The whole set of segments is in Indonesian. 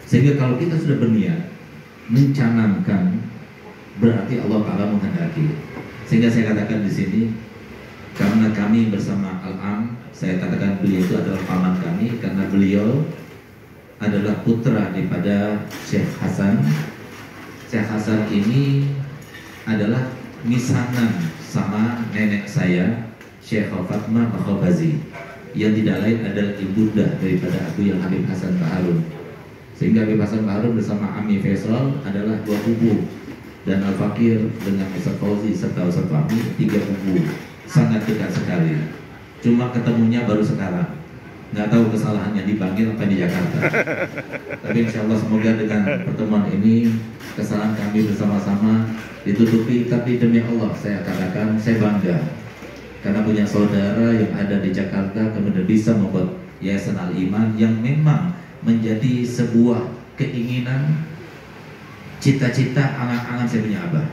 Sehingga kalau kita sudah berniat mencanangkan, berarti Allah Ta'ala menghendaki. Sehingga saya katakan di sini, karena kami bersama Al-Am, saya katakan beliau itu adalah paman kami, karena beliau adalah putra daripada Syekh Hasan. Syekh Hasan ini adalah misanan sama nenek saya, Syekh Fatmah Bakhabazi, yang tidak lain adalah ibunda daripada aku yang Habib Hasan Baharun. Sehingga Habib Hasan Baharun bersama Ami Faisal adalah dua kubu, dan Al-Fakir dengan Ustaz Fauzi serta Ustaz Fahmi tiga kubu, sangat dekat sekali. Cuma ketemunya baru sekarang. Nggak tahu kesalahannya di Bangil apa di Jakarta. Tapi insya Allah semoga dengan pertemuan ini kesalahan kami bersama-sama ditutupi. Tapi demi Allah saya katakan saya bangga karena punya saudara yang ada di Jakarta kemudian bisa membuat Yayasan Al-Iman yang memang menjadi sebuah keinginan, cita-cita, angan-angan saya punya abah.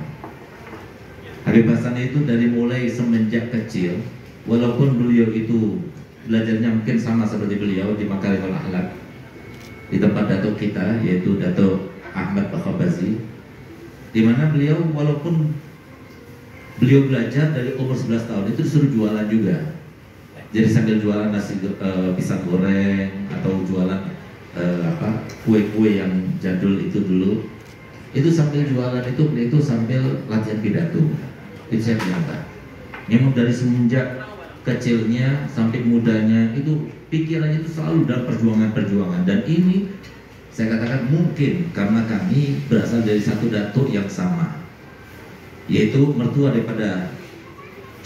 Habib Hasan itu dari mulai semenjak kecil, walaupun beliau itu belajarnya mungkin sama seperti beliau di Makarimul Akhlak di tempat datuk kita yaitu Datuk Ahmad Bakhabazi, di mana beliau walaupun beliau belajar dari umur 11 tahun itu disuruh jualan juga. Jadi sambil jualan nasi pisang goreng atau jualan kue-kue yang jadul itu dulu, itu sambil jualan itu beliau itu sambil latihan pidato. Itu saya ternyata memang dari semenjak kecilnya sampai mudanya itu pikirannya itu selalu dalam perjuangan-perjuangan. Dan ini saya katakan mungkin karena kami berasal dari satu datuk yang sama, yaitu mertua daripada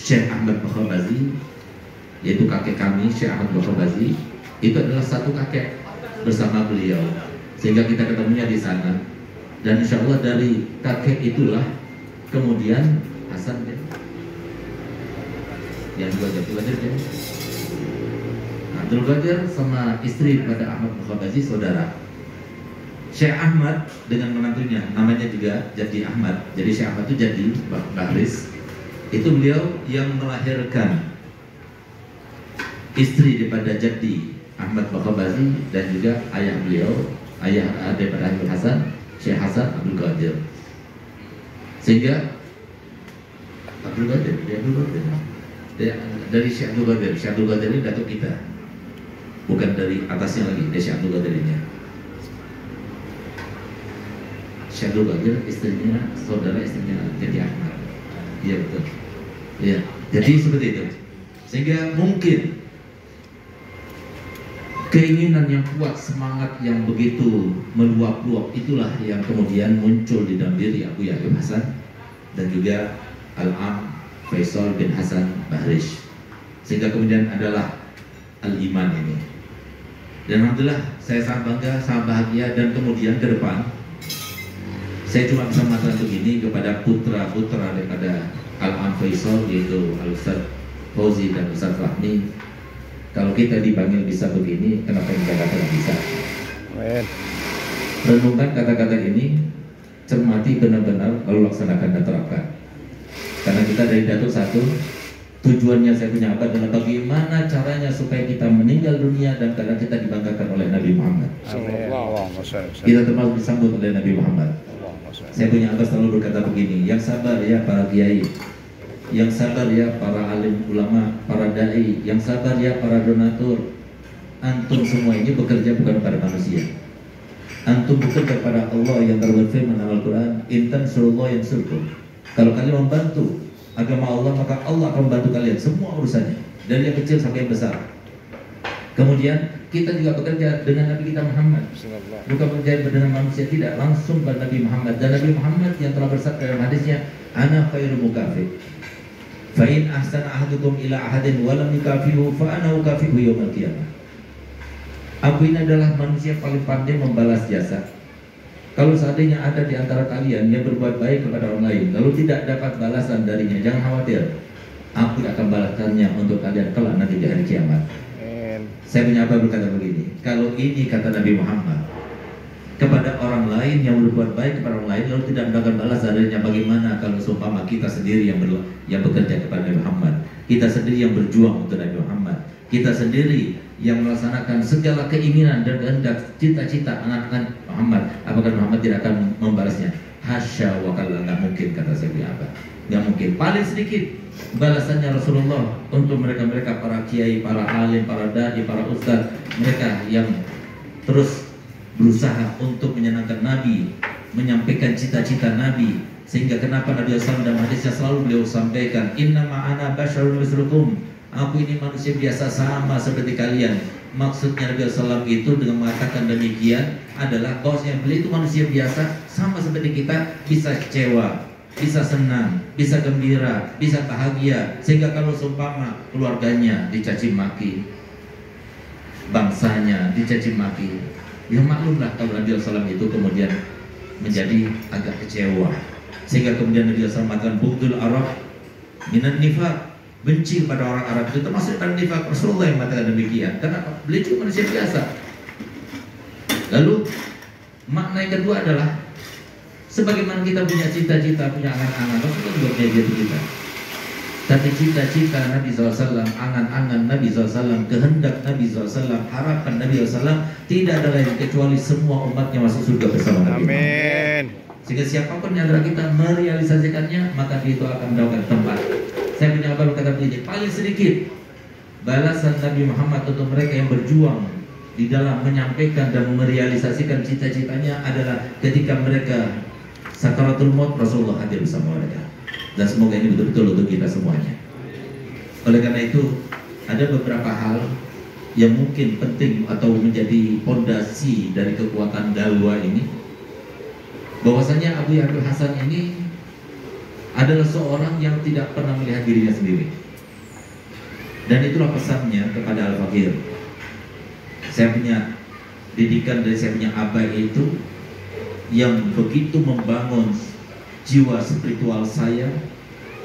Syekh Ahmad Bakhabazi, yaitu kakek kami Syekh Ahmad Bakhabazi itu adalah satu kakek bersama beliau, sehingga kita ketemunya di sana. Dan insya Allah dari kakek itulah kemudian Hasan yang Abdul Qadir ya. Abdul Qadir sama istri pada Ahmad Bakhabazi saudara. Syekh Ahmad dengan menantunya namanya juga Jadi Ahmad. Jadi Syekh Ahmad itu Jadi Bahris. Itu beliau yang melahirkan istri daripada Jadi Ahmad Bakhabazi dan juga ayah beliau, ayah daripada Habib Hasan, Syekh Hasan Abdul Qadir. Sehingga Abdul Qadir, dari Syekh Abdul Qadir. Syekh Abdul Qadir ini datuk kita, bukan dari atasnya lagi. Dari Syekh Abdul Qadir ini, Syekh Abdul Qadir istrinya, saudara istrinya Jadi Ahmad. Iya betul. Iya. Jadi seperti itu. Sehingga mungkin keinginan yang kuat, semangat yang begitu meluap-luap itulah yang kemudian muncul di dalam diri aku ya Habib Hasan dan juga Al-Am Faisal bin Hasan Bahrish, sehingga kemudian adalah Al-Iman ini. Dan alhamdulillah saya sangat bangga, sangat bahagia. Dan kemudian ke depan saya cuma bisa mengatakan begini kepada putra-putra daripada Al-Am Faisal, yaitu Al-Ustaz Fauzi dan Ustaz Fahmi, kalau kita dipanggil bisa begini, kenapa yang Jakarta tidak bisa? Renungkan kata-kata ini, cermati benar-benar, lalu laksanakan dan terapkan. Karena kita dari Datuk satu, tujuannya saya punya apa adalah bagaimana caranya supaya kita meninggal dunia dan karena kita dibanggakan oleh Nabi Muhammad. Kita termasuk disambut oleh Nabi Muhammad. Saya punya apa selalu berkata begini, yang sabar ya para kiai, yang sabar ya para alim ulama, para dai, yang sabar ya para donatur. Antum semua ini bekerja bukan pada manusia. Antum bekerja pada Allah yang berfirman dalam Al-Quran, intan surullah yang surkum. Kalau kalian membantu agama Allah, maka Allah akan membantu kalian semua urusannya, dari yang kecil sampai yang besar. Kemudian kita juga bekerja dengan Nabi kita Muhammad, bukan bekerja dengan manusia, tidak, langsung pada Nabi Muhammad. Dan Nabi Muhammad yang telah bersabda dalam hadisnya, ana khairu mukafir, fa in ahsana ahadukum ila ahadin wa lam yukafihu fa ana ukafihu yaumil qiyamah. Aku ini adalah manusia paling pandai membalas jasa. Kalau seandainya ada di antara kalian yang berbuat baik kepada orang lain lalu tidak dapat balasan darinya, jangan khawatir, aku akan balaskannya untuk kalian kelak nanti di hari kiamat. Saya punya apa berkata begini, kalau ini kata Nabi Muhammad kepada orang lain yang berbuat baik kepada orang lain lalu tidak mendapatkan balasan darinya, bagaimana kalau seumpama kita sendiri yang bekerja kepada Nabi Muhammad, kita sendiri yang berjuang untuk Nabi Muhammad, kita sendiri yang melaksanakan segala keinginan dan kehendak cita-cita anak-anak Muhammad, apakah Muhammad tidak akan membalasnya? Hasya wa kalla, nggak mungkin, kata saya punya abah. Nggak mungkin. Paling sedikit balasannya Rasulullah untuk mereka-mereka para kiai, para alim, para dai, para ustadz, mereka yang terus berusaha untuk menyenangkan Nabi, menyampaikan cita-cita Nabi. Sehingga kenapa Nabi SAW dalam hadisnya selalu beliau sampaikan, Inna ma'ana basyarun mislukum, aku ini manusia biasa sama seperti kalian. Maksudnya Nabi SAW itu dengan mengatakan demikian adalah bahwasanya beliau itu manusia biasa sama seperti kita, bisa kecewa, bisa senang, bisa gembira, bisa bahagia. Sehingga kalau seumpama keluarganya dicaci maki, bangsanya dicaci maki, ya maklumlah kalau Nabi SAW itu kemudian menjadi agak kecewa. Sehingga kemudian Nabi SAW mengatakan bughdul Arab minan nifaq, benci pada orang Arab itu termasuk dalam nifaq. Rasulullah yang mengatakan demikian. Kenapa? Beliau itu manusia biasa. Lalu makna yang kedua adalah sebagaimana kita punya cita-cita, punya angan-angan, Rasulullah juga punya cita-cita. Tapi cita-cita Nabi SAW, angan-angan Nabi SAW, kehendak Nabi SAW, harapan Nabi SAW tidak ada lain kecuali semua umatnya masuk surga bersama Nabi. Amin. Sehingga siapapun yang antara kita merealisasikannya, maka dia itu akan mendapatkan tempat. Saya punya abah berkata begini, paling sedikit balasan Nabi Muhammad untuk mereka yang berjuang di dalam menyampaikan dan merealisasikan cita-citanya adalah ketika mereka sakaratul maut, Rasulullah hadir bersama mereka. Dan semoga ini betul-betul untuk kita semuanya. Oleh karena itu, ada beberapa hal yang mungkin penting atau menjadi fondasi dari kekuatan dakwah ini. Bahwasanya Abu Abdul Hasan ini adalah seorang yang tidak pernah melihat dirinya sendiri. Dan itulah pesannya kepada Al-Fakir. Saya punya didikan dari saya punya abah itu yang begitu membangun jiwa spiritual saya,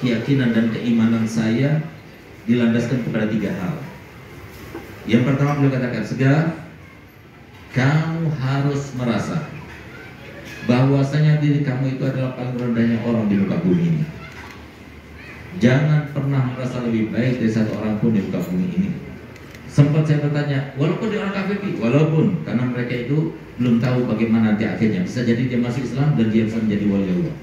keyakinan dan keimanan saya dilandaskan kepada 3 hal. Yang pertama beliau katakan, Segar, kamu harus merasa bahwasanya diri kamu itu adalah paling rendahnya orang di muka bumi ini. Jangan pernah merasa lebih baik dari satu orang pun di muka bumi ini. Sempat saya bertanya, walaupun dia orang kafir, walaupun, karena mereka itu belum tahu bagaimana nanti akhirnya. Bisa jadi dia masuk Islam dan dia bisa menjadi wali Allah.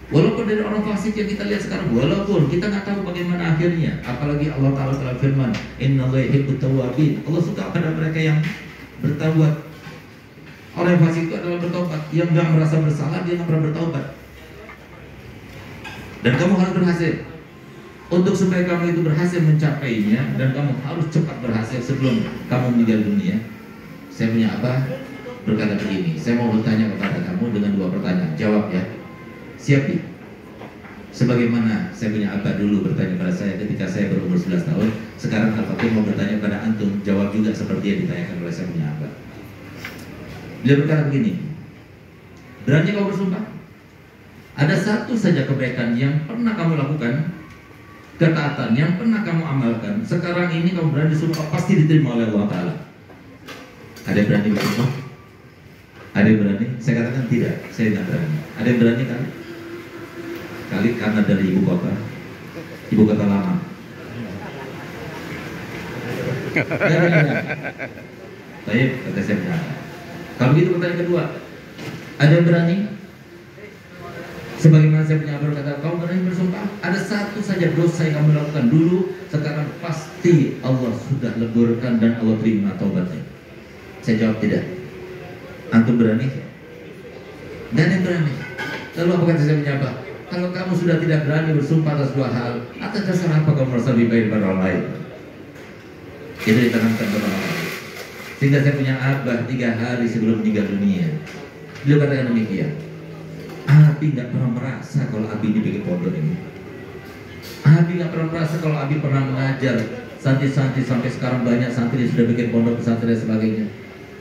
Walaupun dari orang fasik yang kita lihat sekarang, walaupun kita nggak tahu bagaimana akhirnya. Apalagi Allah Ta'ala telah firman, Innallaha yuhibbut tawwabin. Allah suka pada mereka yang bertaubat. Orang yang fasik itu adalah bertobat, yang nggak merasa bersalah, dia nggak pernah bertobat. Dan kamu harus berhasil. Untuk supaya kamu itu berhasil mencapainya, dan kamu harus cepat berhasil sebelum kamu meninggal dunia. Saya punya abah berkata begini, saya mau bertanya kepada kamu dengan 2 pertanyaan. Jawab ya. Siap ya? Sebagaimana saya punya abah dulu bertanya pada saya ketika saya berumur 11 tahun, sekarang Al-Fakir mau bertanya pada antum, jawab juga seperti yang ditanyakan oleh saya punya abah. Beliau berkata begini, berani kau bersumpah? Ada satu saja kebaikan yang pernah kamu lakukan, ketaatan yang pernah kamu amalkan, sekarang ini kamu berani sumpah pasti diterima oleh Allah Ta'ala. Ada yang berani bersumpah? Ada yang berani? Saya katakan tidak, saya tidak berani. Ada yang berani kan? Kali karena dari ibu kota lama. Baik, kata saya berani. Kalau gitu pertanyaan kedua, ada yang berani? Sebagaimana saya punya abah kata, kau berani bersumpah? Ada satu saja dosa yang kamu lakukan dulu, sekarang pasti Allah sudah leburkan dan Allah terima taubatnya. Saya jawab tidak. Antum berani? Dan yang berani. Lalu apa kata saya punya abah? Kalau kamu sudah tidak berani bersumpah atas 2 hal, atas dasar apa kamu merasa lebih baik daripada orang lain? Itu ditanamkan kepada orang lain. Sehingga saya punya abah 3 hari sebelum meninggal dunia, beliau katakan demikian, Abi nggak pernah merasa kalau Abi dibikin pondok ini. Abi nggak pernah merasa kalau Abi pernah mengajar santri-santri sampai sekarang banyak santri sudah bikin pondok pesantren dan sebagainya.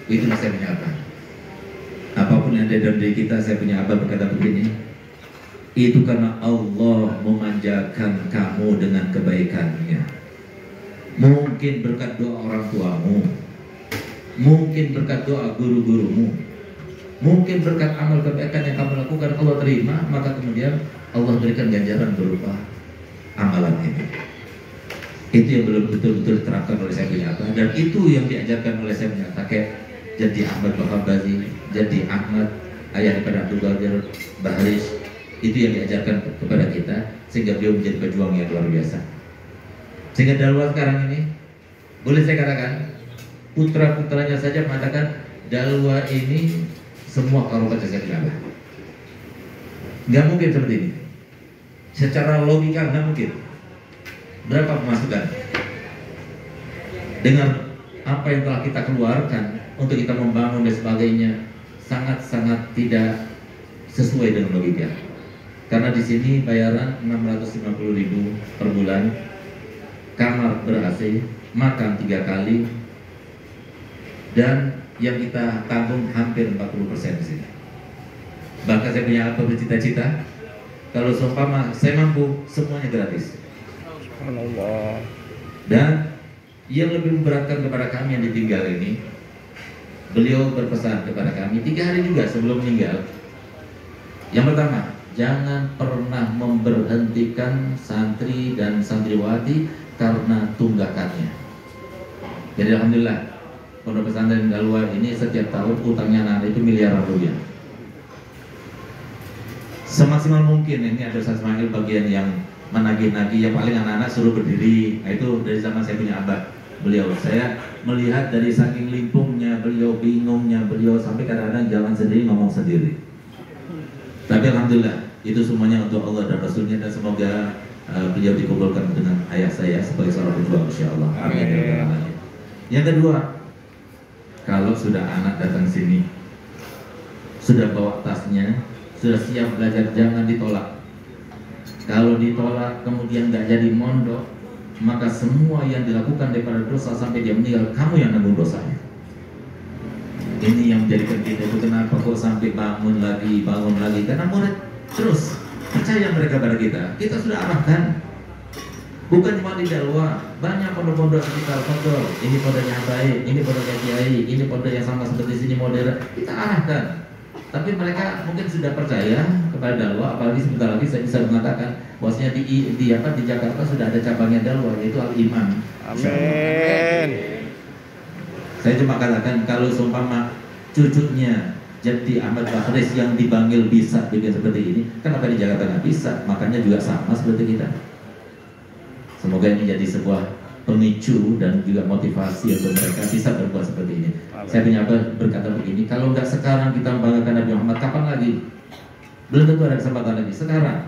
Itu saya punya abah. Apapun yang ada dalam diri kita, saya punya abah berkata begini, itu karena Allah memanjakan kamu dengan kebaikannya. Mungkin berkat doa orang tuamu, mungkin berkat doa guru-gurumu, mungkin berkat amal kebaikan yang kamu lakukan Allah terima, maka kemudian Allah berikan ganjaran berupa amalan ini. Itu yang belum betul-betul diterapkan oleh saya punya abah, dan itu yang diajarkan oleh saya punya kakek Jadi Ahmad Bakhabazi, jadi Ahmad ayah daripada Abdul Qadir Bahrish, itu yang diajarkan kepada kita, sehingga beliau menjadi pejuang yang luar biasa. Sehingga dakwah sekarang ini, boleh saya katakan, putra-putranya saja mengatakan dakwah ini semua karubat jasa Allah. Nggak mungkin seperti ini. Secara logika nggak mungkin. Berapa pemasukan? Dengan apa yang telah kita keluarkan untuk kita membangun dan sebagainya, sangat-sangat tidak sesuai dengan logika. Karena di sini bayaran 650.000 per bulan, kamar ber-AC, makan 3 kali, dan yang kita tanggung hampir 40% di sini. Bahkan saya punya apa bercita-cita, kalau seumpama saya mampu, semuanya gratis. Subhanallah. Dan yang lebih memberatkan kepada kami yang ditinggal ini, beliau berpesan kepada kami 3 hari juga sebelum meninggal. Yang pertama, jangan pernah memberhentikan santri dan santriwati karena tunggakannya. Jadi alhamdulillah, pondok pesantren Dalwa ini setiap tahun utangnya anak itu miliaran rupiah. Semaksimal mungkin, ini ada Ustaz Ismail bagian yang menagih-nagih, yang paling anak-anak suruh berdiri. Nah, itu dari zaman saya punya abah beliau. Saya melihat dari saking limpungnya beliau, bingungnya beliau, sampai kadang-kadang jalan sendiri, ngomong sendiri. Tapi alhamdulillah, itu semuanya untuk Allah dan Rasulnya, dan semoga beliau dikumpulkan dengan ayah saya sebagai seorang pejuang, insyaallah. Amin. Yang kedua, kalau sudah anak datang sini, sudah bawa tasnya, sudah siap belajar, jangan ditolak. Kalau ditolak kemudian nggak jadi mondok, maka semua yang dilakukan daripada dosa sampai dia meninggal, kamu yang nanggung dosanya. Ini yang menjadikan kita itu kenapa kok sampai bangun lagi, karena murid terus percaya mereka pada kita. Kita sudah arahkan, bukan cuma di Dalwa, banyak pondok-pondok sekitar pondok. Ini pondoknya baik, ini pondoknya kiai, ini pondok yang sama seperti sini modern. Kita arahkan. Tapi mereka mungkin sudah percaya kepada Dalwa, apalagi sebentar lagi saya bisa mengatakan bahwasanya di Jakarta sudah ada cabangnya Dalwa, yaitu Al-Iman. Amin. Saya cuma katakan kalau seumpama cucunya jadi Ahmad Bahrish yang dipanggil bisa bikin seperti ini, kenapa di Jakarta nggak bisa? Makanya juga sama seperti kita. Semoga ini jadi sebuah pemicu dan juga motivasi untuk mereka bisa berbuat seperti ini. Amin. Saya punya apa berkata begini, kalau nggak sekarang kita membanggakan Nabi Muhammad, kapan lagi? Belum tentu ada kesempatan lagi. Sekarang,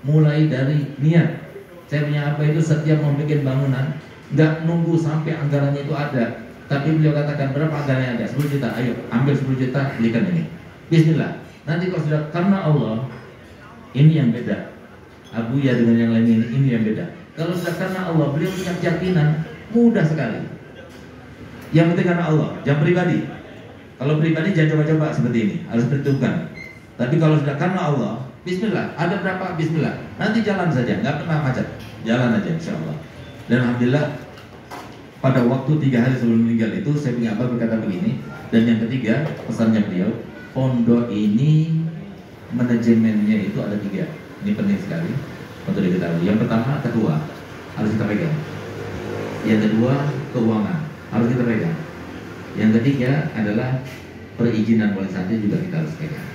mulai dari niat. Saya punya apa itu setiap membuat bangunan, nggak nunggu sampai anggarannya itu ada. Tapi beliau katakan berapa anggarannya ada? 10 juta, ayo ambil 10 juta, belikan ini. Bismillah. Nanti kalau sudah karena Allah, ini yang beda. Abu ya dengan yang lain ini yang beda. Kalau sudah karena Allah, beliau punya keyakinan, mudah sekali. Yang penting karena Allah, jangan pribadi. Kalau pribadi jangan coba-coba seperti ini, harus perhitungkan. Tapi kalau sudah karena Allah, bismillah, ada berapa bismillah. Nanti jalan saja, nggak pernah macet. Jalan aja insya Allah. Dan alhamdulillah, pada waktu 3 hari sebelum meninggal itu, saya punya abah berkata begini. Dan yang ketiga, pesannya beliau, pondok ini manajemennya itu ada 3. Ini penting sekali untuk diketahui. Yang pertama, ketua harus kita pegang. Yang kedua, keuangan harus kita pegang. Yang ketiga adalah perizinan wali santri juga kita harus pegang.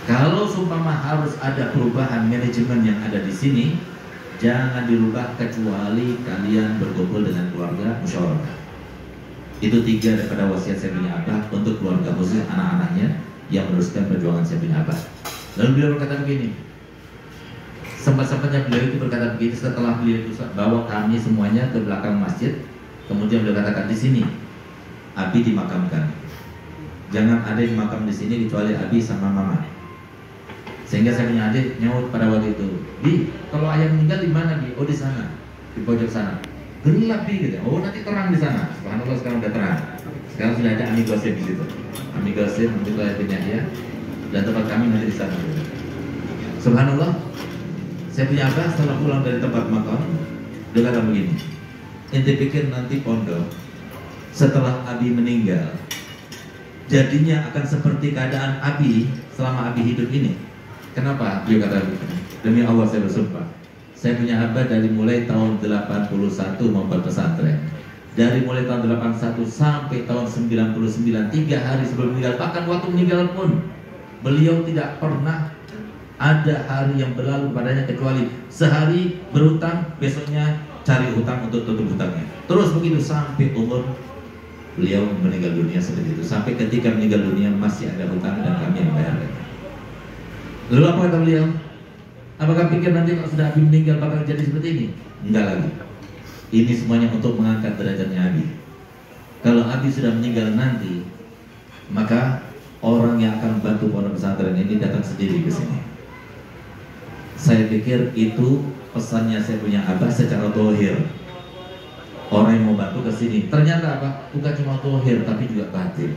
Kalau seumpama harus ada perubahan manajemen yang ada di sini, jangan dirubah kecuali kalian berkumpul dengan keluarga musyawarah. Itu 3 daripada wasiat saya punya abah untuk keluarga, khusus anak-anaknya yang meneruskan perjuangan saya punya abah. Lalu beliau berkata begini, sempat-sempatnya beliau itu berkata begini setelah beliau itu bawa kami semuanya ke belakang masjid. Kemudian beliau katakan, di sini Abi dimakamkan. Jangan ada yang makam di sini kecuali Abi sama Mama. Sehingga saya punya adik nyaut pada waktu itu, Bi, kalau ayah meninggal di mana Bi? Oh di sana, di pojok sana. Gelap Bi, gitu. Oh nanti terang di sana. Subhanallah sekarang udah terang. Sekarang sudah ada Ami Gosip di situ. Ami Gosip, Ami Gosip bin Yahya, dan tempat kami nanti di sana. Subhanallah. Saya punya apa? Setelah pulang dari tempat makam, dia kata begini, ente pikir nanti pondok setelah Abi meninggal jadinya akan seperti keadaan Abi selama Abi hidup ini? Kenapa? Dia kata begini, demi Allah saya bersumpah, saya punya abah dari mulai tahun 81 membuat pesantren. dari mulai tahun 81 sampai tahun 99, 3 hari sebelum meninggal, bahkan waktu meninggal pun beliau tidak pernah ada hari yang berlalu padanya kecuali sehari berhutang, besoknya cari hutang untuk tutup hutangnya. Terus begitu sampai umur beliau meninggal dunia seperti itu. Sampai ketika meninggal dunia masih ada hutang dan kami yang bayar. Lalu apa kata beliau? Apakah pikir nanti kalau sudah Abi meninggal bakal jadi seperti ini? Enggak lagi. Ini semuanya untuk mengangkat derajatnya Abi. Kalau Abi sudah meninggal nanti, maka orang yang akan bantu pondok pesantren ini datang sendiri ke sini. Saya pikir itu pesannya saya punya abah secara dohir. Orang yang mau bantu ke sini, ternyata apa? Bukan cuma dohir tapi juga batin.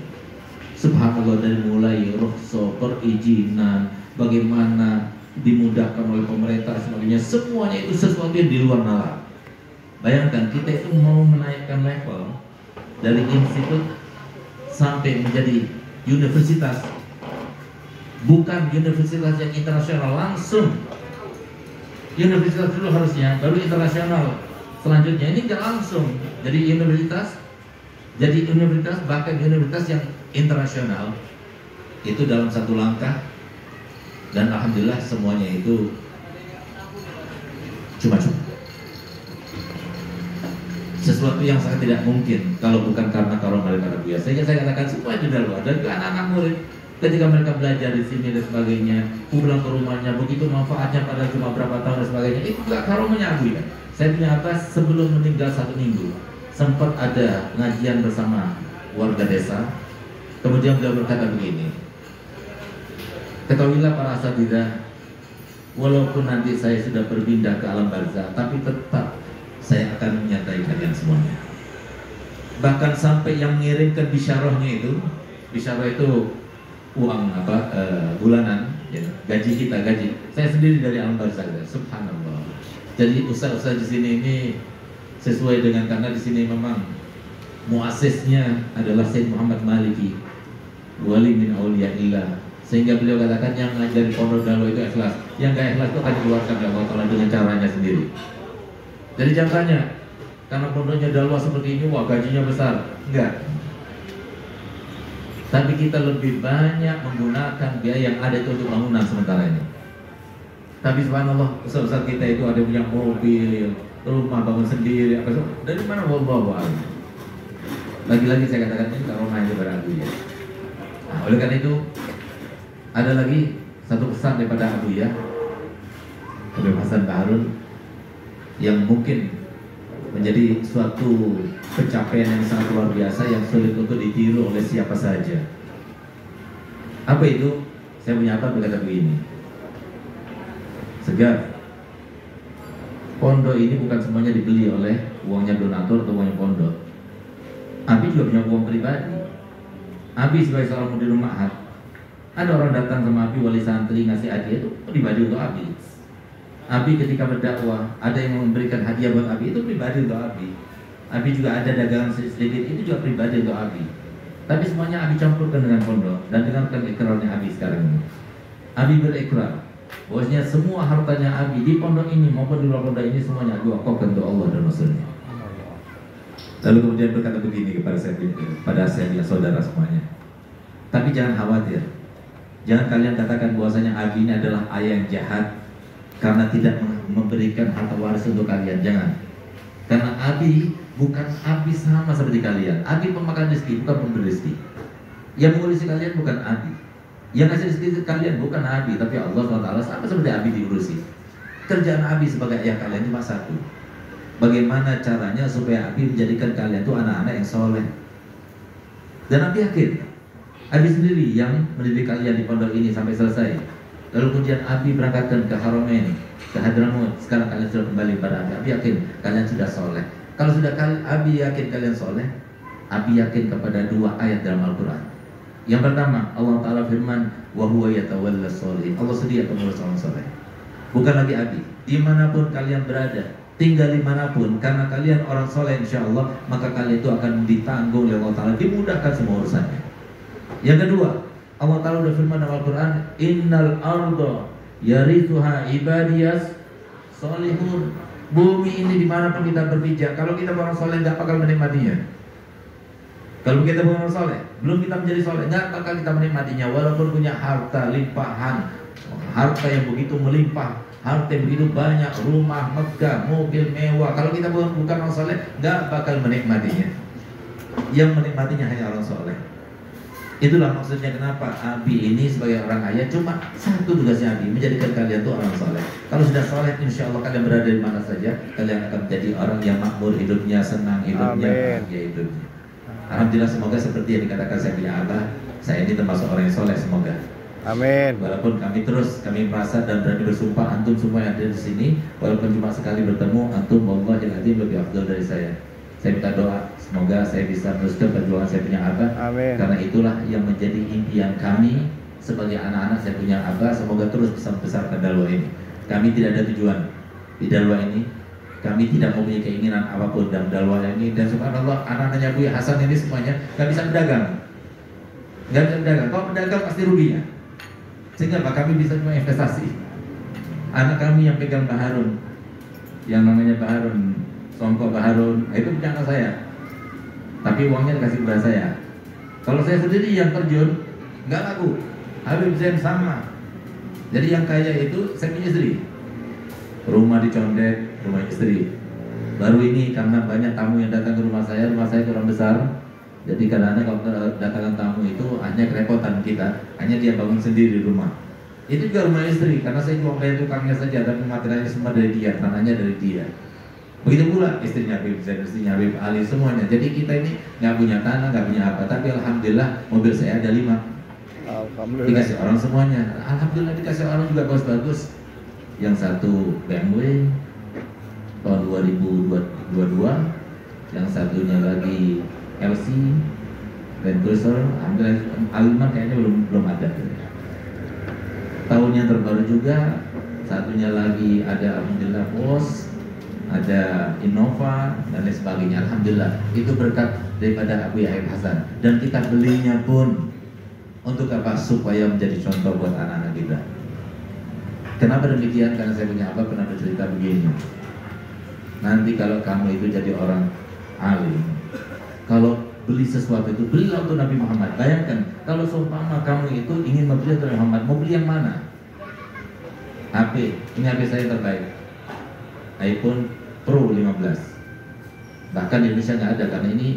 Subhanallah, dari mulai rukhsah, perizinan, bagaimana dimudahkan oleh pemerintah dan sebagainya, semuanya itu sesuatu yang di luar nalar. Bayangkan kita itu mau menaikkan level dari institut sampai menjadi universitas, bukan universitas yang internasional langsung. Universitas dulu harusnya, baru internasional. Selanjutnya ini tidak langsung jadi universitas, bahkan universitas yang internasional. Itu dalam satu langkah, dan alhamdulillah semuanya itu cuma-cuma. Sesuatu yang sangat tidak mungkin kalau bukan karena karomah daripada Buya. Sehingga saya katakan semua itu dari luar, dan anak-anak murid ketika mereka belajar di sini dan sebagainya, pulang ke rumahnya begitu manfaatnya pada cuma berapa tahun dan sebagainya, itu juga karomahnya Buya. Saya punya atas sebelum meninggal 1 minggu sempat ada ngajian bersama warga desa. Kemudian beliau berkata begini, ketahuilah para asatidzah, walaupun nanti saya sudah berpindah ke alam barzah, tapi tetap saya akan menyertai kalian semuanya. Bahkan sampai yang mengirimkan bisyarahnya itu, bisyarah itu uang bulanan, ya, gaji kita, gaji. Saya sendiri dari alam barzah, subhanallah. Jadi ustaz-ustaz di sini ini sesuai dengan, karena di sini memang muasisnya adalah Sayyid Muhammad Maliki, wali min auliyaillah. Sehingga beliau katakan yang ngajar di pondok Dalwa itu ikhlas, yang gak ikhlas itu akan dikeluarkan oleh Allah Ta'ala dengan caranya sendiri. Jadi jangan tanya, karena pondoknya Dalwa seperti ini, wah gajinya besar. Enggak. Tapi kita lebih banyak menggunakan biaya yang ada itu untuk bangunan sementara ini. Tapi subhanallah, ustaz-ustaz kita itu ada punya mobil, rumah bangun sendiri, apa dari mana? Wallahu a'lam. Lagi-lagi saya katakan ini karomah yang berlaku ya. Nah, oleh karena itu ada lagi satu pesan daripada Abu ya, kebebasan Baharul, yang mungkin menjadi suatu pencapaian yang sangat luar biasa yang sulit untuk ditiru oleh siapa saja. Apa itu? Saya punya apa berkata begini, Segar, pondok ini bukan semuanya dibeli oleh uangnya donatur atau uangnya pondok. Abi juga punya uang pribadi. Abi sebagai seorang mudir ma'had, ada orang datang sama Abi, wali santri, ngasih hadiah, itu pribadi untuk Abi. Abi ketika berdakwah, ada yang memberikan hadiah buat Abi, itu pribadi untuk Abi. Abi juga ada dagangan sedikit, itu juga pribadi untuk Abi. Tapi semuanya Abi campurkan dengan pondok. Dan dengarkan ikrarnya Abi sekarang ini. Abi berikrar bahwasanya semua hartanya Abi di pondok ini maupun di luar pondok ini semuanya Abi wakafkan untuk Allah dan Rasulnya. Lalu kemudian berkata begini kepada saya saudara semuanya, tapi jangan khawatir, jangan kalian katakan bahwasanya Abi ini adalah ayah yang jahat karena tidak memberikan harta waris untuk kalian. Jangan. Karena Abi bukan Abi sama seperti kalian. Abi pemakan rezeki, bukan pemberi rezeki. Yang mengurusi kalian bukan Abi. Yang ngasih rezeki kalian bukan Abi, tapi Allah SWT. Sama seperti Abi diurusi. Kerjaan Abi sebagai ayah kalian cuma satu. Bagaimana caranya supaya Abi menjadikan kalian itu anak-anak yang soleh. Dan Abi yakin Abi sendiri yang mendidik kalian di pondok ini sampai selesai. Lalu kemudian Abi berangkatkan ke Haramain, ke Hadramut. Sekarang kalian sudah kembali pada Abi. Abi yakin kalian sudah soleh. Kalau sudah Abi yakin kalian soleh, Abi yakin kepada 2 ayat dalam Al-Quran. Yang pertama, Allah Ta'ala firman, wa huwa yatawalla sholihin. Allah sedia mengurus orang soleh. Bukan lagi Abi, dimanapun kalian berada, tinggal dimanapun, karena kalian orang soleh insya Allah, maka kalian itu akan ditanggung oleh Allah Ta'ala, dimudahkan semua urusannya. Yang kedua, Allah Ta'ala berfirman dalam Al-Quran, innal arda yarithuha ibadiyas solihun. Bumi ini dimanapun kita berpijak, kalau kita orang soleh nggak bakal menikmatinya. Kalau kita bukan orang soleh, belum kita menjadi soleh, nggak bakal kita menikmatinya. Walaupun punya harta limpahan, harta yang begitu melimpah, harta yang begitu banyak, rumah megah, mobil mewah, kalau kita bukan orang soleh, nggak bakal menikmatinya. Yang menikmatinya hanya orang soleh. Itulah maksudnya kenapa Abi ini sebagai orang kaya cuma satu tugasnya Abi, menjadikan kalian tuh orang soleh. Kalau sudah soleh, insya Allah kalian berada di mana saja, kalian akan menjadi orang yang makmur hidupnya, senang hidupnya, bahagia hidupnya. Alhamdulillah, semoga seperti yang dikatakan saya punya abah, saya ini termasuk orang yang soleh, semoga. Amin. Walaupun kami merasa dan berani bersumpah, antum semua yang ada di sini, walaupun cuma sekali bertemu, antum wallahil adzim lebih afdal dari saya. Saya minta doa, semoga saya bisa meneruskan perjuangan saya punya abah. Amin. Karena itulah yang menjadi impian kami sebagai anak-anak saya punya abah, semoga terus bisa membesarkan dakwah ini. Kami tidak ada tujuan di dakwah ini, kami tidak mempunyai keinginan apapun dalam dakwah ini. Dan subhanallah, anak-anaknya Buya Hasan ini semuanya nggak bisa berdagang, nggak bisa berdagang. Kalau berdagang pasti ruginya. Sehingga Pak, kami bisa cuma investasi. Anak kami yang pegang Pak Harun, yang namanya Pak Harun, Songko Pak Harun, itu punya anak saya. Tapi uangnya dikasih kepada saya. Kalau saya sendiri yang terjun, nggak laku. Habib Zain sama. Jadi yang kaya itu saya punya istri. Rumah dicondet, rumah istri. Baru ini karena banyak tamu yang datang ke rumah saya kurang besar. Jadi kadang-kadang kalau kedatangan tamu itu hanya kerepotan kita, hanya dia bangun sendiri di rumah. Itu juga rumah istri, karena saya cuma bayar tukangnya saja, dan materialnya semua dari dia, tanahnya dari dia. Begitu pula istrinya Habib Zain, istrinya Habib Ali, semuanya. Jadi kita ini nggak punya tanah, nggak punya apa, tapi alhamdulillah mobil saya ada 5. Alhamdulillah. Dikasih orang semuanya. Alhamdulillah dikasih orang juga bagus-bagus. Yang satu BMW tahun 2022, yang satunya lagi LC, Land Cruiser. Alhamdulillah, Alman kayaknya belum ada. Tahun yang terbaru juga, satunya lagi ada alhamdulillah Bos, ada Innova dan lain sebagainya. Alhamdulillah, itu berkat daripada Abu Yahya Hasan. Dan kita belinya pun untuk apa? Supaya menjadi contoh buat anak-anak kita. Kenapa demikian? Karena saya punya apa pernah bercerita begini. Nanti kalau kamu itu jadi orang alim, kalau beli sesuatu itu belilah untuk Nabi Muhammad. Bayangkan kalau seumpama kamu itu ingin membeli untuk Nabi Muhammad, mau beli yang mana? HP, ini HP saya terbaik, iPhone Pro 15. Bahkan di Indonesia nggak ada karena ini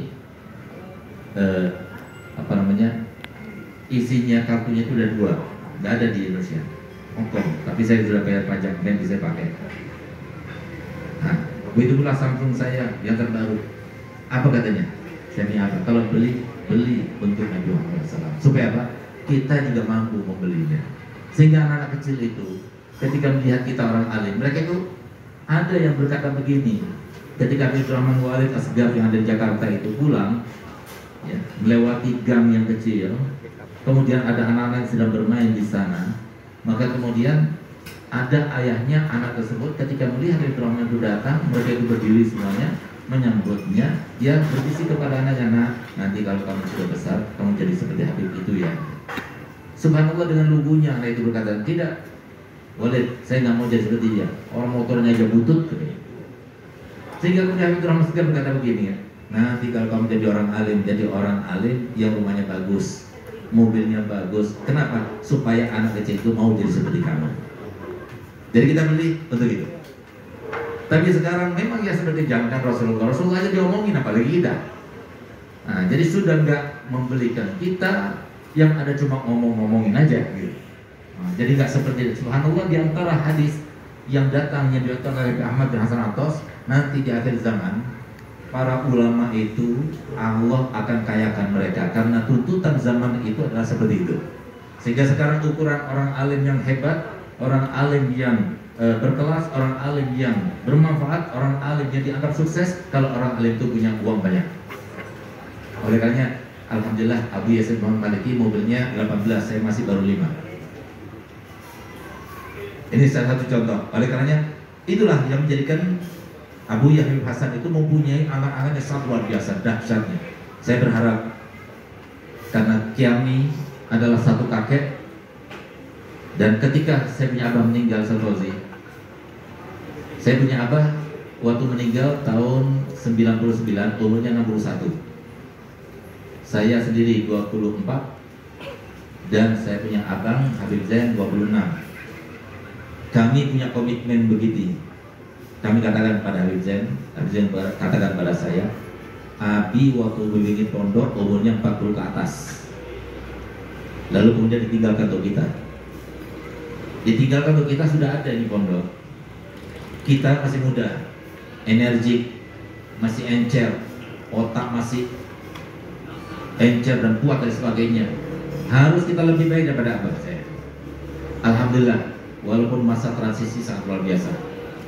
isinya kartunya itu udah 2, nggak ada di Indonesia, Hongkong. Tapi saya sudah bayar pajak dan bisa pakai. Nah, begitu pula Samsung saya yang terbaru. Apa katanya? Saya punya apa? Kalau beli untuk Nabi Muhammad SAW. Supaya apa? Kita juga mampu membelinya. Sehingga anak-anak kecil itu ketika melihat kita orang alim, mereka itu ada yang berkata begini. Ketika Habib Rahman Walid Asgaf yang ada di Jakarta itu pulang, ya, melewati gang yang kecil, kemudian ada anak-anak yang sedang bermain di sana, maka kemudian ada ayahnya anak tersebut ketika melihat Habib Rahman itu datang, mereka itu berdiri semuanya menyambutnya. Dia berbisik kepada anaknya, "Nah, nanti kalau kamu sudah besar, kamu jadi seperti Habib itu ya." Subhanallah, dengan lugunya anak itu berkata, "Tidak, Walid, saya nggak mau jadi seperti dia. Orang motornya aja butut." Sehingga kemudian Habib Rahman Asgaf berkata begini ya, "Nanti kalau kamu jadi orang alim yang rumahnya bagus, mobilnya bagus. Kenapa? Supaya anak kecil itu mau jadi seperti kamu." Jadi kita beli untuk itu. Tapi sekarang memang ya seperti jangan Rasulullah aja diomongin, apalagi kita. Nah, jadi sudah nggak membelikan kita, yang ada cuma ngomong-ngomongin aja gitu. Nah, jadi nggak seperti itu. Subhanallah, di antara hadis yang datang yang diriwayatkan oleh Ahmad bin Hasan Atos, nanti di akhir zaman para ulama itu Allah akan kayakan mereka karena tuntutan zaman itu adalah seperti itu. Sehingga sekarang ukuran orang alim yang hebat, orang alim yang berkelas, orang alim yang bermanfaat, orang alim yang dianggap sukses kalau orang alim itu punya uang banyak. Oleh karenanya, alhamdulillah Abu Yasin Muhammad Maliki mobilnya 18, saya masih baru 5. Ini salah satu contoh. Oleh karenanya, itulah yang menjadikan Abu Yahya Hasan itu mempunyai anak-anak yang sangat luar biasa, dahsyatnya. Saya berharap karena Kiami adalah satu kakek, dan ketika saya punya abah meninggal, saya punya abah waktu meninggal tahun 99, umurnya 61. Saya sendiri 24 dan saya punya abang Habib Zain 26. Kami punya komitmen begitu. Kami katakan pada Habib Zain katakan pada saya, Abi waktu bikin pondok umurnya 40 ke atas. Lalu kemudian ditinggalkan untuk kita. Ditinggalkan untuk kita sudah ada di pondok. Kita masih muda, energik, masih encer, otak masih encer dan kuat dan sebagainya. Harus kita lebih baik daripada abah saya. Alhamdulillah, walaupun masa transisi sangat luar biasa.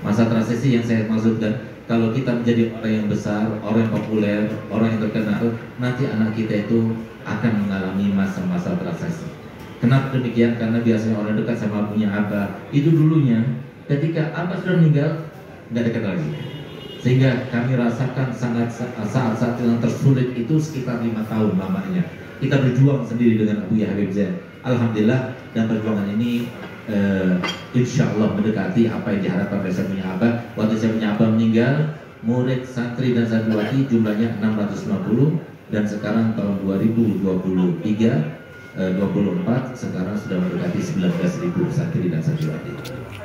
Masa transisi yang saya maksudkan, kalau kita menjadi orang yang besar, orang yang populer, orang yang terkenal, nanti anak kita itu akan mengalami masa-masa transisi. Kenapa demikian? Karena biasanya orang dekat sama punya abah itu dulunya ketika abah sudah meninggal nggak dekat lagi. Sehingga kami rasakan sangat saat-saat yang tersulit itu sekitar 5 tahun lamanya. Kita berjuang sendiri dengan Abu Habib Zain. Alhamdulillah, dan perjuangan ini insya Allah mendekati apa yang diharapkan oleh saya punya abah. Waktu saya punya abah meninggal, murid santri dan santriwati jumlahnya 650, dan sekarang tahun 2023-24 sekarang sudah mendekati 19.000 santri dan santriwati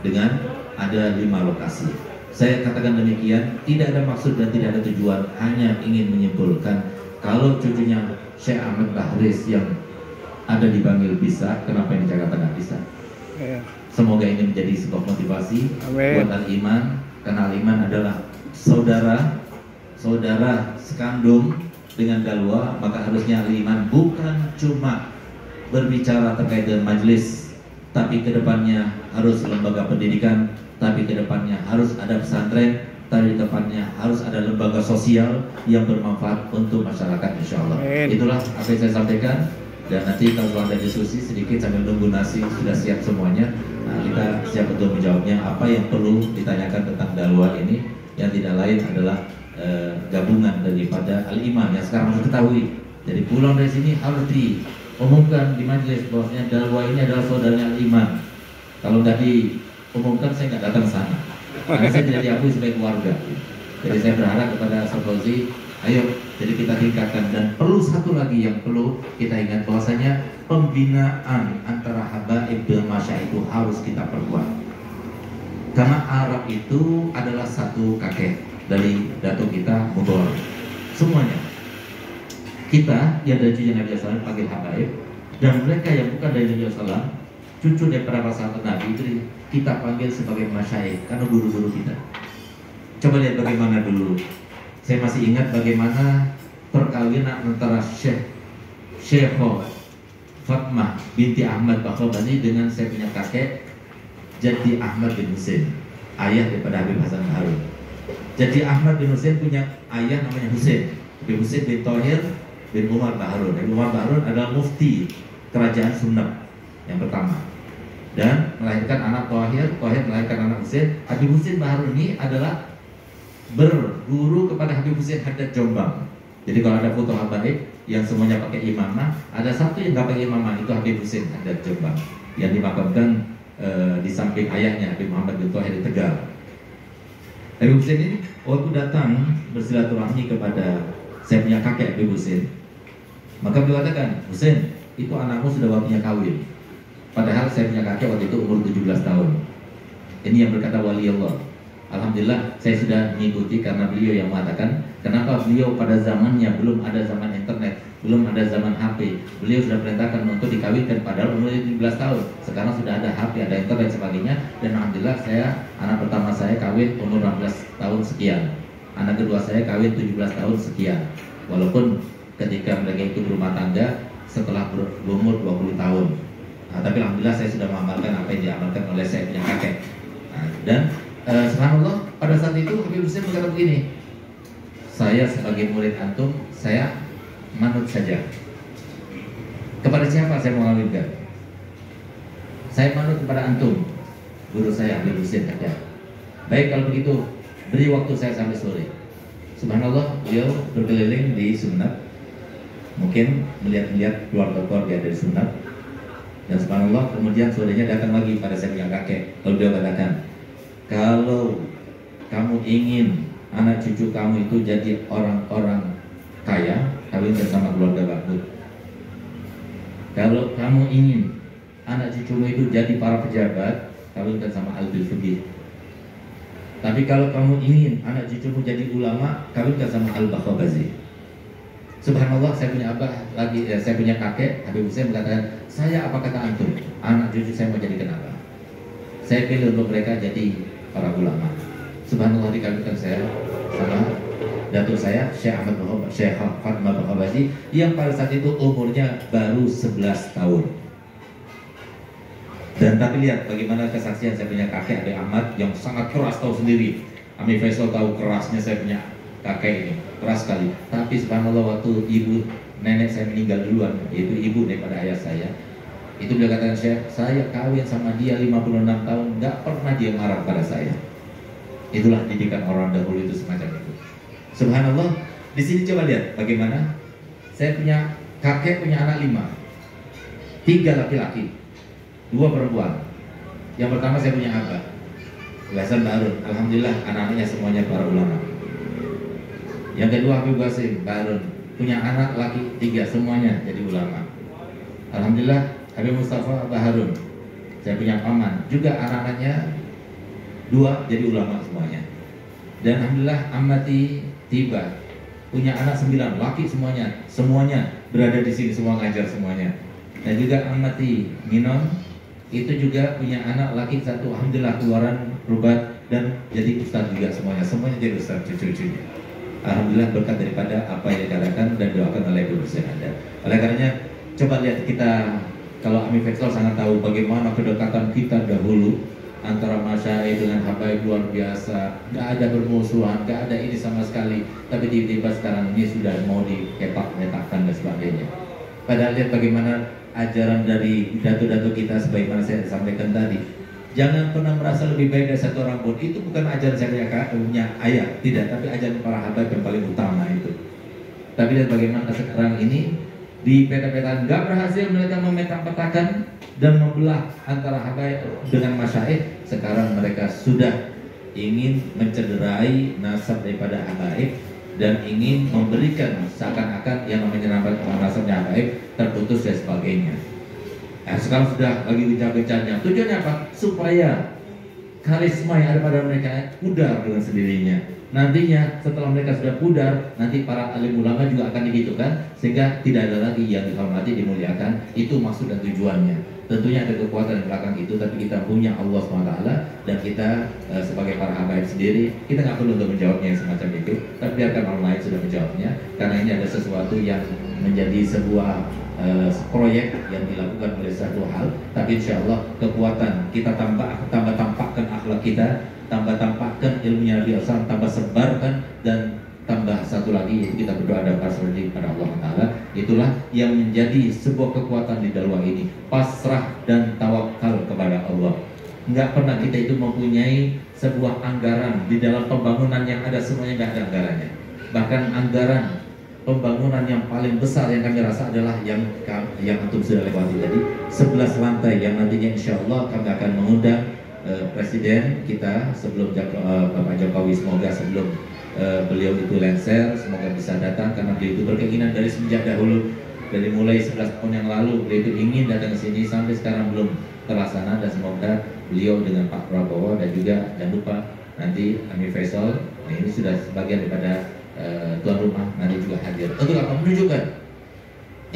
dengan ada 5 lokasi. Saya katakan demikian, tidak ada maksud dan tidak ada tujuan, hanya ingin menyimpulkan kalau cucunya Syekh Ahmad Bahris yang ada di Bangil bisa, kenapa yang di Jakarta nggak bisa? Ya. Semoga ini menjadi sebuah motivasi. Amin. Buat Al-Iman, karena Al-Iman adalah saudara sekandung dengan Dalwa, maka harusnya Al-Iman bukan cuma berbicara terkait dengan majelis, tapi kedepannya harus lembaga pendidikan, tapi kedepannya harus ada pesantren, tapi kedepannya harus ada lembaga sosial yang bermanfaat untuk masyarakat, insya Allah. Itulah apa yang saya sampaikan. Dan nanti kalau ada diskusi sedikit sambil nunggu nasi sudah siap semuanya, nah, kita siap untuk menjawabnya. Apa yang perlu ditanyakan tentang Dalwa ini, yang tidak lain adalah gabungan daripada Al-Iman yang sekarang harus ketahui. Jadi pulang dari sini harus diumumkan di majelis bahwasanya Dalwa ini adalah saudaranya Al-Iman. Kalau nggak diumumkan, saya nggak datang sana, karena saya tidak diakui sebagai keluarga. Jadi saya berharap kepada Ustaz Fauzi, ayo, jadi kita tingkatkan. Dan perlu satu lagi yang perlu kita ingat, bahwasanya pembinaan antara habaib bil masyayikh itu harus kita perkuat. Karena Arab itu adalah satu kakek dari datuk kita Mudor. Semuanya kita yang dari cucu Nabi SAW panggil habaib, dan mereka yang bukan dari Nabi SAW, cucu dari para sahabat Nabi itu kita panggil sebagai masyayikh karena guru-guru kita. Coba lihat bagaimana dulu. Saya masih ingat bagaimana perkawinan antara Syekho Fatmah binti Ahmad Bakhabani dengan saya punya kakek Jadi Ahmad bin Husain, ayah daripada Habib Hasan Harun. Jadi Ahmad bin Husain punya ayah namanya Husain, Habib Husain bin Thohir bin Umar Baharun. Habib Umar Baharun adalah mufti kerajaan Sunnah yang pertama, dan melahirkan anak Thohir, Thohir melahirkan anak Husain. Habib Husain Baharun ini adalah berguru kepada Habib Husain Haddad Jombang. Jadi kalau ada foto habaib yang semuanya pakai imamah, ada satu yang nggak pakai imamah, itu Habib Husain Haddad Jombang yang dimakamkan di samping ayahnya Habib Muhammad bin Thohir di Tegal. Habib Husain ini waktu datang bersilaturahmi kepada saya punya kakek Habib Husain, maka beliau katakan, Husain, itu anakmu sudah waktunya kawin. Padahal saya punya kakek waktu itu umur 17 tahun. Ini yang berkata wali Allah. Alhamdulillah saya sudah mengikuti karena beliau yang mengatakan. Kenapa beliau pada zamannya belum ada zaman internet, belum ada zaman HP, beliau sudah perintahkan untuk dikawinkan padahal umur 17 tahun. Sekarang sudah ada HP, ada internet dan sebagainya. Dan Alhamdulillah anak pertama saya kawin umur 16 tahun sekian, anak kedua saya kawin 17 tahun sekian. Walaupun ketika mereka itu berumah tangga setelah berumur 20 tahun. Nah, tapi Alhamdulillah saya sudah mengamalkan apa yang diamalkan oleh saya punya kakek. Nah, dan subhanallah, pada saat itu Habib Husain berkata begini, saya sebagai murid antum, saya manut saja. Kepada siapa saya mau ngawinkan? Saya manut kepada antum, guru saya Habib Husain saja. Baik, kalau begitu beri waktu saya sampai sore. Subhanallah, beliau berkeliling di Sunat, mungkin melihat keluarga-keluarga dari Sunat. Dan subhanallah, kemudian sorenya datang lagi pada saya punya kakek. Lalu beliau katakan, kalau kamu ingin anak cucu kamu itu jadi orang-orang kaya, kawinkan sama keluarga Bakut. Kalau kamu ingin anak cucumu itu jadi para pejabat, kawinkan sama Albil Fugih. Tapi kalau kamu ingin anak cucumu jadi ulama, kawinkan sama Al-Bakhabazi. Subhanallah, saya punya abah lagi, saya punya kakek, Habib Hussein mengatakan, saya apa kata antum? Anak cucu saya mau jadi kenapa? Saya pilih untuk mereka jadi para ulama. Subhanallah, dikawinkan saya sama datuk saya, Syekh Fatma Bakhabazi, yang pada saat itu umurnya baru 11 tahun. Dan tapi lihat bagaimana kesaksian saya punya kakek Adik Ahmad yang sangat keras, tahu sendiri. Ami Faisal tahu kerasnya saya punya kakek ini, keras sekali. Tapi subhanallah, waktu ibu nenek saya meninggal duluan, yaitu ibu daripada ayah saya, itu dia katakan, Syekh, saya kawin sama dia 56 tahun, nggak pernah dia marah pada saya. Itulah didikan orang dahulu itu semacam itu. Subhanallah, di sini coba lihat bagaimana saya punya kakek punya anak 5, 3 laki-laki, 2 perempuan. Yang pertama saya punya abah, Hasan Harun. Alhamdulillah anak-anaknya semuanya para ulama. Yang kedua Habib Qasim Harun, punya anak laki 3, semuanya jadi ulama. Alhamdulillah Habib Mustafa Harun, saya punya paman, juga anak-anaknya 2 jadi ulama semuanya. Dan alhamdulillah amati tiba punya anak 9 laki semuanya berada di sini, semua ngajar semuanya. Dan juga amati Minon itu juga punya anak laki 1, alhamdulillah keluaran rubat dan jadi ustaz juga semuanya jadi ustaz cucu-cucunya. Alhamdulillah berkat daripada apa yang dikatakan dan doakan oleh Ibu yang ada. Oleh karenanya coba lihat kita, kalau Ami Faisal sangat tahu bagaimana kedekatan kita dahulu antara masyarakat dengan habaib luar biasa, nggak ada bermusuhan, nggak ada ini sama sekali. Tapi tiba-tiba sekarang ini sudah mau dikepak-ketakkan dan sebagainya. Padahal lihat bagaimana ajaran dari datu-datu kita, sebagaimana saya sampaikan tadi. Jangan pernah merasa lebih baik dari satu orang pun. Itu bukan ajaran saya punya ayah, tidak. Tapi ajaran para habaib yang paling utama itu. Tapi lihat bagaimana sekarang ini di peta-peta nggak berhasil mereka memeta-petakan dan membelah antara habaib dengan masyayikh. Sekarang mereka sudah ingin mencederai nasab daripada habaib dan ingin memberikan seakan-akan yang namanya nasabnya habaib terputus dan sebagainya. Nah, sekarang sudah lagi bincang-bincangnya. Tujuannya apa? Supaya karisma yang ada pada mereka pudar dengan sendirinya. Nantinya setelah mereka sudah pudar, nanti para alim ulama juga akan digitukan, sehingga tidak ada lagi yang dihormati, dimuliakan. Itu maksud dan tujuannya. Tentunya ada kekuatan di belakang itu, tapi kita punya Allah SWT dan kita sebagai para habaib sendiri, kita nggak perlu untuk menjawabnya yang semacam itu, tapi biarkan orang lain sudah menjawabnya, karena ini ada sesuatu yang menjadi sebuah proyek yang dilakukan oleh satu hal. Tapi insya Allah kekuatan kita tambah tampakkan akhlak kita, tambah tampakkan ilmunya Nabi SAW, tambah sebarkan, dan tambah satu lagi yaitu kita berdoa dan pasrah pada Allah Ta'ala. Itulah yang menjadi sebuah kekuatan di dakwah ini, pasrah dan tawakal kepada Allah. Nggak pernah kita itu mempunyai sebuah anggaran di dalam pembangunan yang ada, semuanya nggak ada anggarannya. Bahkan anggaran pembangunan yang paling besar yang kami rasa adalah yang antum sudah lewati tadi, 11 lantai yang nantinya insya Allah kami akan mengundang Presiden kita sebelum Bapak Jokowi, semoga sebelum beliau itu lengser, semoga bisa datang, karena beliau itu berkeinginan dari semenjak dahulu, dari mulai 11 tahun yang lalu beliau itu ingin datang ke sini, sampai sekarang belum terlaksana. Dan semoga beliau dengan Pak Prabowo dan juga jangan lupa nanti Ami Faisal, nah ini sudah sebagian daripada tuan rumah nanti juga hadir. Untuk apa? Menunjukkan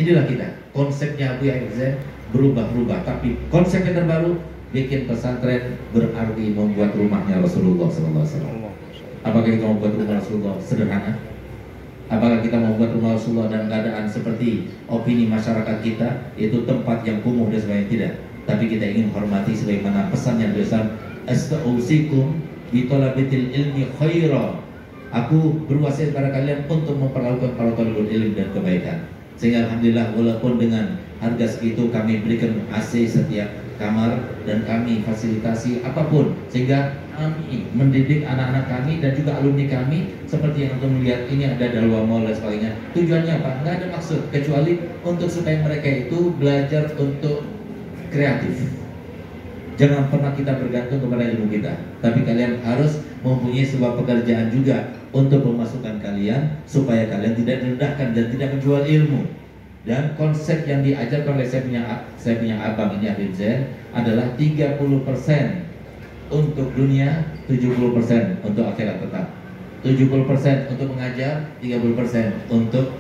inilah kita, konsepnya Abu Yahya berubah-ubah, tapi konsep yang terbaru, bikin pesantren berarti membuat rumahnya Rasulullah SAW. Apakah kita membuat rumah Rasulullah sederhana? Apakah kita membuat rumah Rasulullah dalam keadaan seperti opini masyarakat kita, yaitu tempat yang kumuh dan sebagainya? Tidak. Tapi kita ingin hormati sebagaimana pesannya besar, astausikum bitolabitil ilmi khaira. Aku berwasiat pada kalian untuk memperlakukan para talibul ilm dan kebaikan. Sehingga alhamdulillah walaupun dengan harga segitu kami berikan AC setiap kamar dan kami fasilitasi apapun, sehingga kami mendidik anak-anak kami dan juga alumni kami seperti yang untuk melihat ini ada Dalwa Mall dan sebagainya. Tujuannya apa? Nggak ada maksud kecuali untuk supaya mereka itu belajar untuk kreatif. Jangan pernah kita bergantung kepada ilmu kita, tapi kalian harus mempunyai sebuah pekerjaan juga untuk memasukkan kalian supaya kalian tidak direndahkan dan tidak menjual ilmu. Dan konsep yang diajarkan oleh saya punya abang ini Habib Zain adalah 30% untuk dunia, 70% untuk akhirat tetap. 70% untuk mengajar, 30% untuk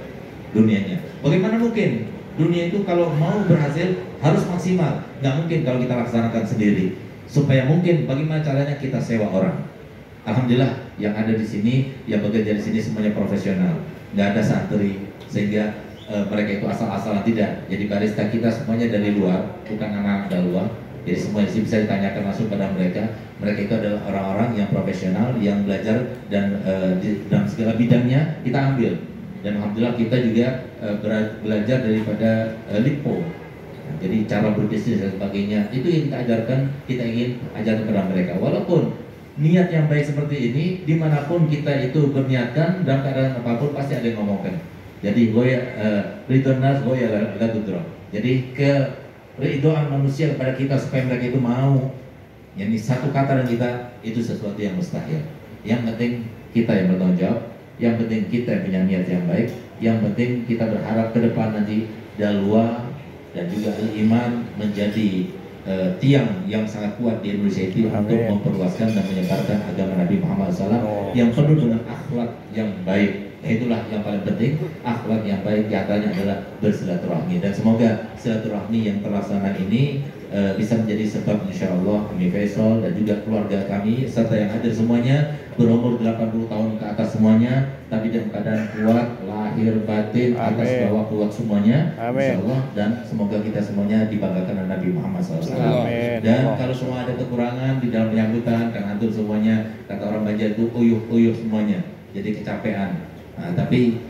dunianya. Bagaimana mungkin? Dunia itu kalau mau berhasil harus maksimal. Nggak mungkin kalau kita laksanakan sendiri. Supaya mungkin, bagaimana caranya kita sewa orang. Alhamdulillah yang ada di sini, yang bekerja di sini semuanya profesional. Nggak ada santri, sehingga mereka itu asal-asalan tidak. Jadi barista kita semuanya dari luar, bukan anak-anak dari luar. Jadi semuanya bisa ditanyakan langsung pada mereka. Mereka itu adalah orang-orang yang profesional, yang belajar dan dalam segala bidangnya kita ambil. Dan alhamdulillah kita juga belajar daripada Lipo. Nah, jadi cara berbisnis dan sebagainya itu yang kita ajarkan, kita ingin ajarkan kepada mereka. Walaupun niat yang baik seperti ini, dimanapun kita itu berniatkan dalam keadaan apapun pasti ada yang ngomongkan. Jadi ridwan nas goya la tudra. Jadi keridhaan manusia kepada kita supaya mereka itu mau. Yani satu kata dan kita itu sesuatu yang mustahil. Yang penting kita yang bertanggung jawab, yang penting kita yang punya niat yang baik, yang penting kita berharap ke depan nanti dalwa dan juga iman menjadi tiang yang sangat kuat di Indonesia itu. Amin. Untuk memperluaskan dan menyebarkan agama Nabi Muhammad SAW yang penuh dengan akhlak yang baik. Itulah yang paling penting, akhlak yang baik diantaranya adalah bersilaturahmi. Dan semoga silaturahmi yang terlaksana ini bisa menjadi sebab insyaallah kami Faisal dan juga keluarga kami serta yang hadir semuanya berumur 80 tahun ke atas semuanya, tapi dalam keadaan kuat lahir batin. Amin. Atas bawah kuat semuanya. Amin. Insyaallah, dan semoga kita semuanya dibanggakan oleh Nabi Muhammad SAW. Amin. Dan kalau semua ada kekurangan di dalam penyambutan, kan antum semuanya kata orang Banjar itu uyuh semuanya, jadi kecapean. Nah, tapi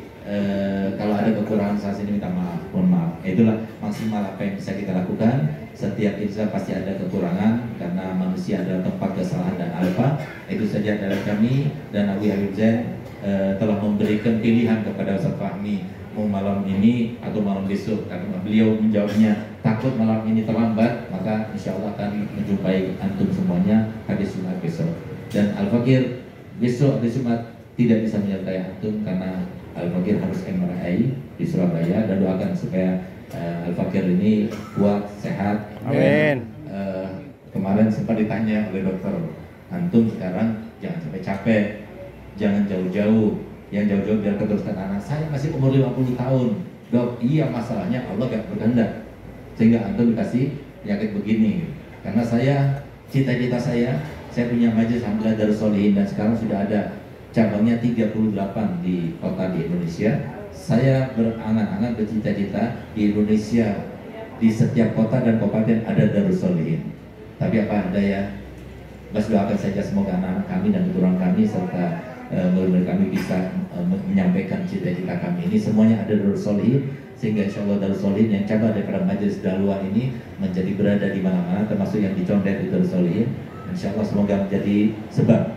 kalau ada kekurangan saat ini minta maaf, mohon maaf. Itulah maksimal apa yang bisa kita lakukan. Setiap insan pasti ada kekurangan karena manusia adalah tempat kesalahan dan alfa. Itu saja dari kami, dan Abi Habib Zain telah memberikan pilihan kepada Ustaz Fahmi mau malam ini atau malam besok. Karena beliau menjawabnya takut malam ini terlambat, maka insya Allah akan menjumpai antum semuanya habis Jumat besok. Dan Al-Fakir besok habis Jumat tidak bisa menyertai antum karena Al-Fakir harus MRI di Surabaya, dan doakan supaya Al-Fakir ini kuat, sehat. Amin. Kemarin sempat ditanya oleh dokter, antum sekarang jangan sampai capek, jangan jauh-jauh, yang jauh-jauh biar keteruskan anak. Saya masih umur 50 tahun, dok. Iya, masalahnya Allah gak berkehendak sehingga antum dikasih penyakit begini. Karena cita-cita saya punya majelis alhamdulillah Darus Sholihin, dan sekarang sudah ada cabangnya 38 di kota di Indonesia. Saya berangan-angan bercita-cita di Indonesia, di setiap kota dan kabupaten ada Darus Sholihin. Tapi apa daya, bas doakan saja semoga anak-anak kami dan keturunan kami serta murid-murid kami bisa menyampaikan cita-cita kami ini semuanya ada Darus Sholihin, sehingga insya Allah Darus Sholihin yang cabang daripada majelis dakwah ini menjadi berada di mana-mana, termasuk yang dicondet di Darus Sholihin. Insya Allah semoga menjadi sebab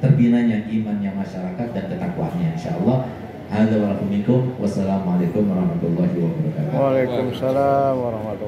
terbinanya imannya masyarakat dan ketakwaannya insyaallah. Wassalamualaikum warahmatullahi wabarakatuh. Waalaikumsalam warahmatullahi wabarakatuh.